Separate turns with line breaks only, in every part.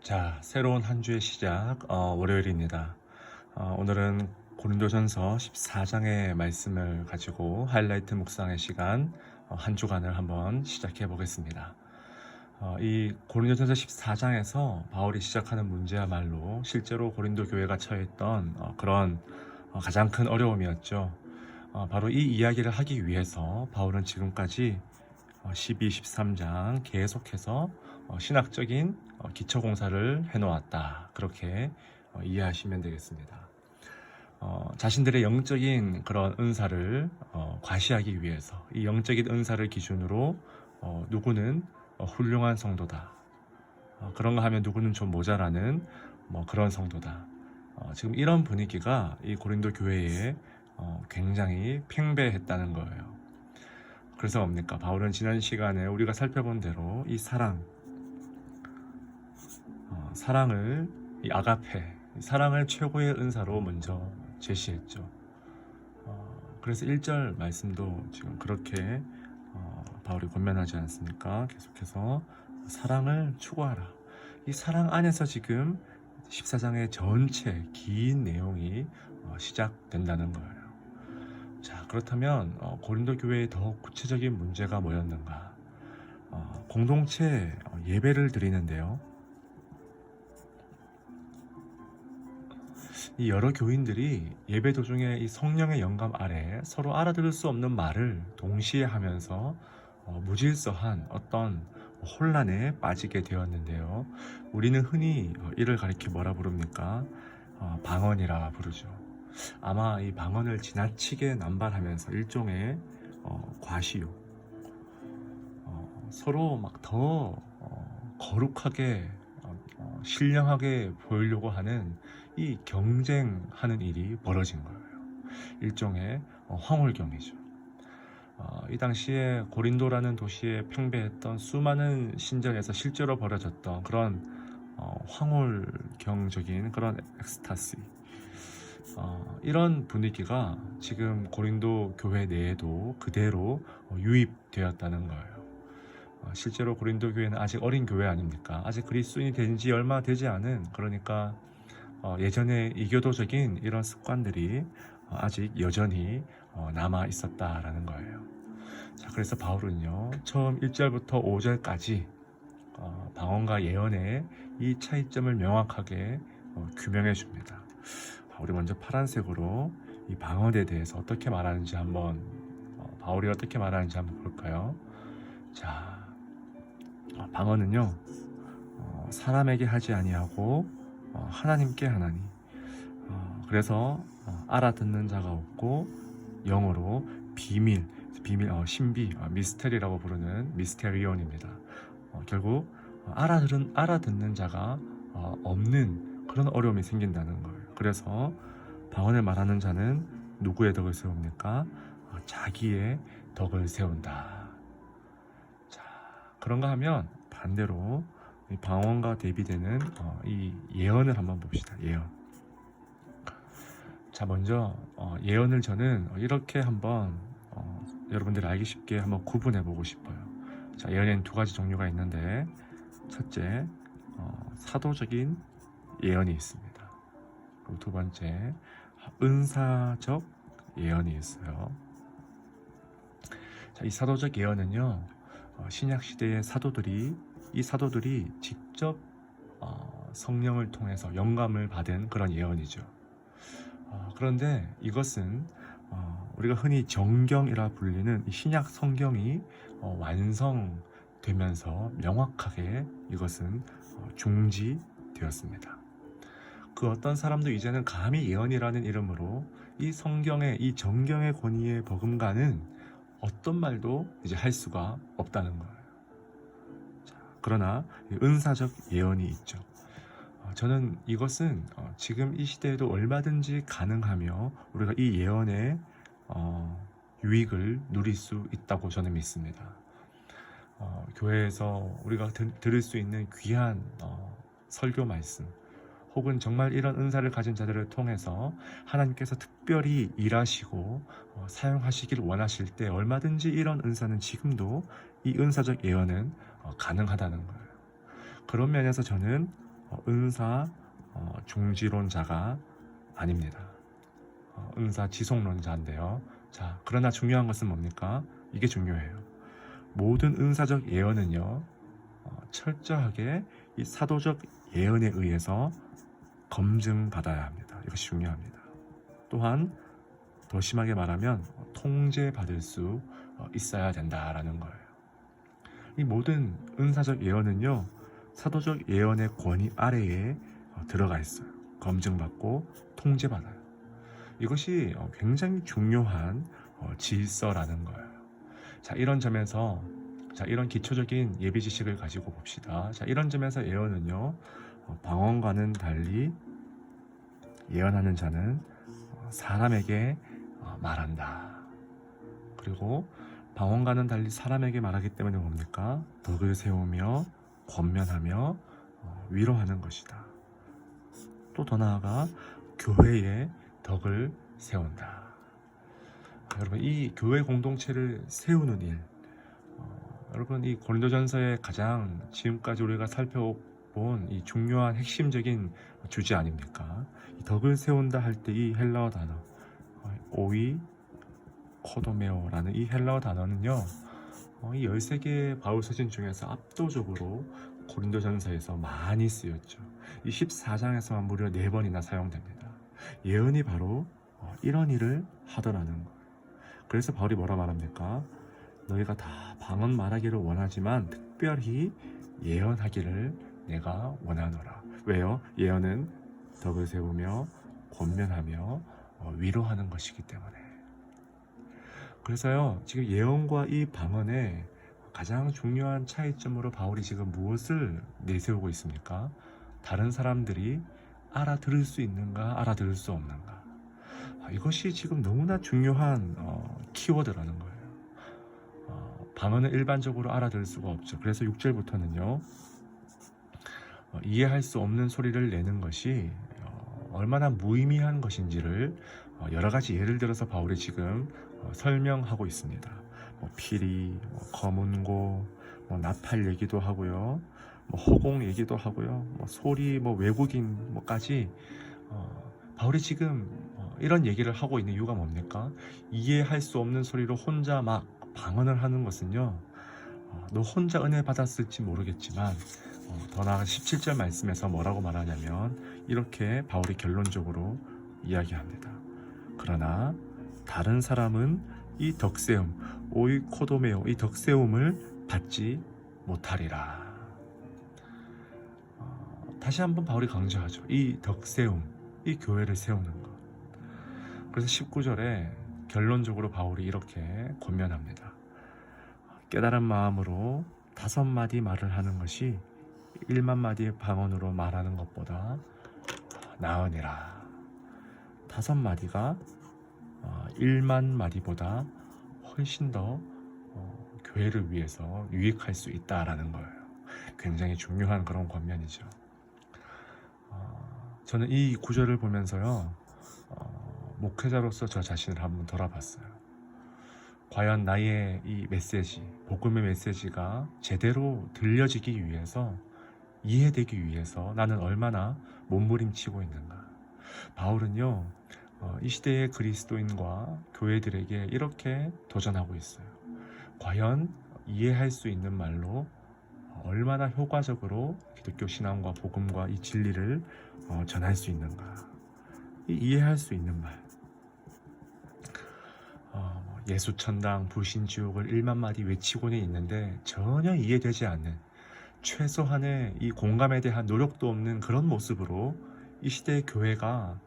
자, 새로운 한 주의 시작, 월요일입니다. 오늘은 고린도전서 14장의 말씀을 가지고 하이라이트 묵상의 시간, 한 주간을 한번 시작해 보겠습니다. 이 고린도전서 14장에서 바울이 시작하는 문제야말로 실제로 고린도 교회가 처했던 그런 가장 큰 어려움이었죠. 바로 이 이야기를 하기 위해서 바울은 지금까지 12, 13장 계속해서 신학적인 기초공사를 해놓았다. 그렇게 이해하시면 되겠습니다. 자신들의 영적인 그런 은사를 과시하기 위해서 이 영적인 은사를 기준으로 누구는 훌륭한 성도다. 그런가 하면 누구는 좀 모자라는 그런 성도다. 지금 이런 분위기가 이 고린도 교회에 굉장히 팽배했다는 거예요. 그래서 뭡니까? 바울은 지난 시간에 우리가 살펴본 대로 이 사랑을 이 아가페, 사랑을 최고의 은사로 먼저 제시했죠. 그래서 1절 말씀도 지금 그렇게 바울이 권면하지 않습니까? 계속해서 사랑을 추구하라. 이 사랑 안에서 지금 14장의 전체 긴 내용이 시작된다는 거예요. 자, 그렇다면 고린도 교회의 더 구체적인 문제가 뭐였는가? 공동체 예배를 드리는데요. 이 여러 교인들이 예배 도중에 이 성령의 영감 아래 서로 알아들을 수 없는 말을 동시에 하면서 무질서한 어떤 혼란에 빠지게 되었는데요. 우리는 흔히 이를 가리켜 뭐라 부릅니까? 방언이라 부르죠. 아마 이 방언을 지나치게 남발하면서 일종의 과시욕, 서로 막 더 거룩하게 신령하게 보이려고 하는 이 경쟁하는 일이 벌어진 거예요. 일종의 황홀경이죠. 이 당시에 고린도라는 도시에 팽배했던 수많은 신전에서 실제로 벌어졌던 그런 황홀경적인 그런 엑스타시, 이런 분위기가 지금 고린도 교회 내에도 그대로 유입되었다는 거예요. 실제로 고린도 교회는 아직 어린 교회 아닙니까? 아직 그리스도인이 된 지 얼마 되지 않은, 그러니까 예전에 이교도적인 이런 습관들이 아직 여전히 남아 있었다라는 거예요. 자, 그래서 바울은요, 처음 1절부터 5절까지 방언과 예언의 이 차이점을 명확하게 규명해 줍니다. 우리 먼저 파란색으로 이 방언에 대해서 어떻게 말하는지 한번, 바울이 어떻게 말하는지 한번 볼까요? 자, 방언은요, 사람에게 하지 아니하고 하나님께 하나니. 그래서 알아듣는 자가 없고 영어로 비밀, 신비, 미스테리라고 부르는 미스테리온입니다. 결국 알아듣는 자가 없는 그런 어려움이 생긴다는 거예요. 그래서 방언을 말하는 자는 누구의 덕을 세웁니까? 자기의 덕을 세운다. 자, 그런가 하면 반대로 이 방언과 대비되는 이 예언을 한번 봅시다. 예언. 자, 먼저 예언을 저는 이렇게 한번 여러분들이 알기 쉽게 한번 구분해 보고 싶어요. 자, 예언에는 두 가지 종류가 있는데, 첫째, 사도적인 예언이 있습니다. 그리고 두 번째, 은사적 예언이 있어요. 자, 이 사도적 예언은요, 신약 시대의 사도들이 직접 성령을 통해서 영감을 받은 그런 예언이죠. 그런데 이것은 우리가 흔히 정경이라 불리는 이 신약 성경이 완성되면서 명확하게 이것은 중지되었습니다. 그 어떤 사람도 이제는 감히 예언이라는 이름으로 이 성경의, 이 정경의 권위에 버금가는 어떤 말도 이제 할 수가 없다는 거예요. 자, 그러나 은사적 예언이 있죠. 저는 이것은 지금 이 시대에도 얼마든지 가능하며 우리가 이 예언의 유익을 누릴 수 있다고 저는 믿습니다. 교회에서 우리가 들을 수 있는 귀한 설교 말씀, 혹은 정말 이런 은사를 가진 자들을 통해서 하나님께서 특별히 일하시고 사용하시길 원하실 때 얼마든지 이런 은사는 지금도 이 은사적 예언은 가능하다는 거예요. 그런 면에서 저는 은사 중지론자가 아닙니다. 은사 지속론자인데요. 자, 그러나 중요한 것은 뭡니까? 이게 중요해요. 모든 은사적 예언은요, 철저하게 이 사도적 예언에 의해서 검증받아야 합니다. 이것이 중요합니다. 또한 더 심하게 말하면 통제받을 수 있어야 된다라는 거예요. 이 모든 은사적 예언은요, 사도적 예언의 권위 아래에 들어가 있어요. 검증받고 통제받아요. 이것이 굉장히 중요한 질서라는 거예요. 자, 이런 점에서 이런 기초적인 예비 지식을 가지고 봅시다. 자, 이런 점에서 예언은요, 방언과는 달리 예언하는 자는 사람에게 말한다. 그리고 방언과는 달리 사람에게 말하기 때문에 뭡니까? 덕을 세우며 권면하며 위로하는 것이다. 또 더 나아가 교회에 덕을 세운다. 여러분, 이 교회 공동체를 세우는 일, 여러분, 이 고린도전서의 가장 지금까지 우리가 살펴본 이 중요한 핵심적인 주제 아닙니까? 이 덕을 세운다 할 때 이 헬라어 단어 오이 코도메오라는 이 헬라어 단어는요, 이 13개의 바울 서신 중에서 압도적으로 고린도전서에서 많이 쓰였죠. 이 14장에서만 무려 4번이나 사용됩니다. 예언이 바로 이런 일을 하더라는 거예요. 그래서 바울이 뭐라 말합니까? 너희가 다 방언 말하기를 원하지만 특별히 예언하기를 내가 원하노라. 왜요? 예언은 덕을 세우며 권면하며 위로하는 것이기 때문에. 그래서요, 지금 예언과 이 방언의 가장 중요한 차이점으로 바울이 지금 무엇을 내세우고 있습니까? 다른 사람들이 알아들을 수 있는가, 알아들을 수 없는가. 이것이 지금 너무나 중요한 키워드라는 거예요. 방언은 일반적으로 알아들을 수가 없죠. 그래서 6절부터는요, 이해할 수 없는 소리를 내는 것이 얼마나 무의미한 것인지를 여러 가지 예를 들어서 바울이 지금 설명하고 있습니다. 피리, 거문고, 나팔 얘기도 하고요, 허공 얘기도 하고요, 소리, 외국인까지 바울이 지금 이런 얘기를 하고 있는 이유가 뭡니까? 이해할 수 없는 소리로 혼자 막 방언을 하는 것은요, 너 혼자 은혜 받았을지 모르겠지만 더 나아가 17절 말씀에서 뭐라고 말하냐면 이렇게 바울이 결론적으로 이야기합니다. 그러나 다른 사람은 이 덕세움, 오이코도메오, 이 덕세움을 받지 못하리라. 다시 한번 바울이 강조하죠. 이 덕세움, 이 교회를 세우는 것. 그래서 19절에 결론적으로 바울이 이렇게 권면합니다. 깨달은 마음으로 5마디 말을 하는 것이 1만 마디의 방언으로 말하는 것보다 나으니라. 5마디가 1만 마디보다 훨씬 더 교회를 위해서 유익할 수 있다라는 거예요. 굉장히 중요한 그런 권면이죠. 저는 이 구절을 보면서요, 목회자로서 저 자신을 한번 돌아봤어요. 과연 나의 이 메시지, 복음의 메시지가 제대로 들려지기 위해서, 이해되기 위해서 나는 얼마나 몸부림치고 있는가. 바울은요, 이 시대의 그리스도인과 교회들에게 이렇게 도전하고 있어요. 과연 이해할 수 있는 말로 얼마나 효과적으로 기독교 신앙과 복음과 이 진리를 전할 수 있는가. 이해할 수 있는 말. 예수천당, 불신지옥을 1만 마디 외치고는 있는데 전혀 이해되지 않는, 최소한의 이 공감에 대한 노력도 없는 그런 모습으로 이 시대의 교회가,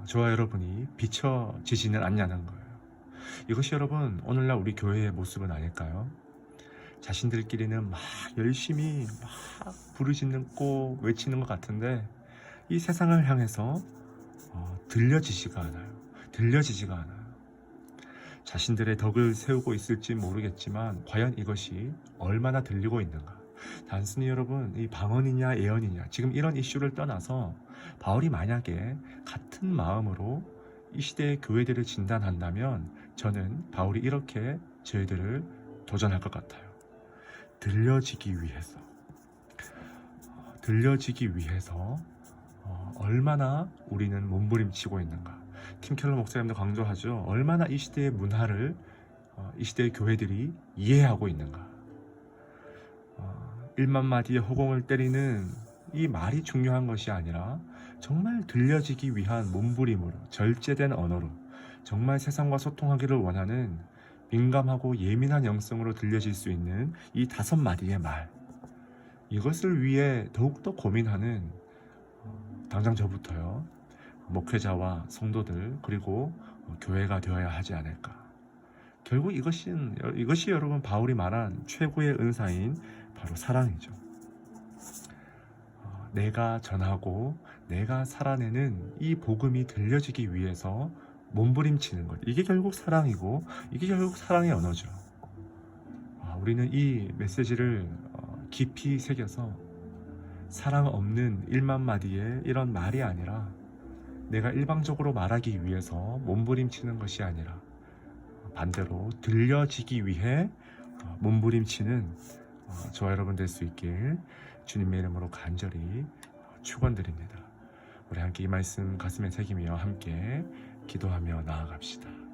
저와 여러분이 비춰지지는 않냐는 거예요. 이것이 여러분 오늘날 우리 교회의 모습은 아닐까요? 자신들끼리는 막 열심히 막 부르짖고 외치는 것 같은데 이 세상을 향해서 들려지지가 않아요. 자신들의 덕을 세우고 있을지 모르겠지만 과연 이것이 얼마나 들리고 있는가. 단순히 여러분 이 방언이냐 예언이냐 지금 이런 이슈를 떠나서 바울이 만약에 같은 마음으로 이 시대의 교회들을 진단한다면 저는 바울이 이렇게 저희들을 도전할 것 같아요. 들려지기 위해서 들려지기 위해서 얼마나 우리는 몸부림치고 있는가. 팀 켈러 목사님도 강조하죠. 얼마나 이 시대의 문화를 이 시대의 교회들이 이해하고 있는가. 1만 마디의 허공을 때리는 이 말이 중요한 것이 아니라 정말 들려지기 위한 몸부림으로, 절제된 언어로, 정말 세상과 소통하기를 원하는 민감하고 예민한 영성으로 들려질 수 있는 이 5마디의 말, 이것을 위해 더욱더 고민하는 당장 저부터요, 목회자와 성도들, 그리고 교회가 되어야 하지 않을까. 결국 이것이 여러분 바울이 말한 최고의 은사인 바로 사랑이죠. 내가 전하고 내가 살아내는 이 복음이 들려지기 위해서 몸부림치는 것, 이게 결국 사랑이고 이게 결국 사랑의 언어죠. 우리는 이 메시지를 깊이 새겨서 사랑 없는 1만 마디의 이런 말이 아니라 내가 일방적으로 말하기 위해서 몸부림치는 것이 아니라 반대로 들려지기 위해 몸부림치는 저와 여러분 될 수 있길 주님의 이름으로 간절히 축원드립니다. 우리 함께 이 말씀 가슴에 새기며 함께 기도하며 나아갑시다.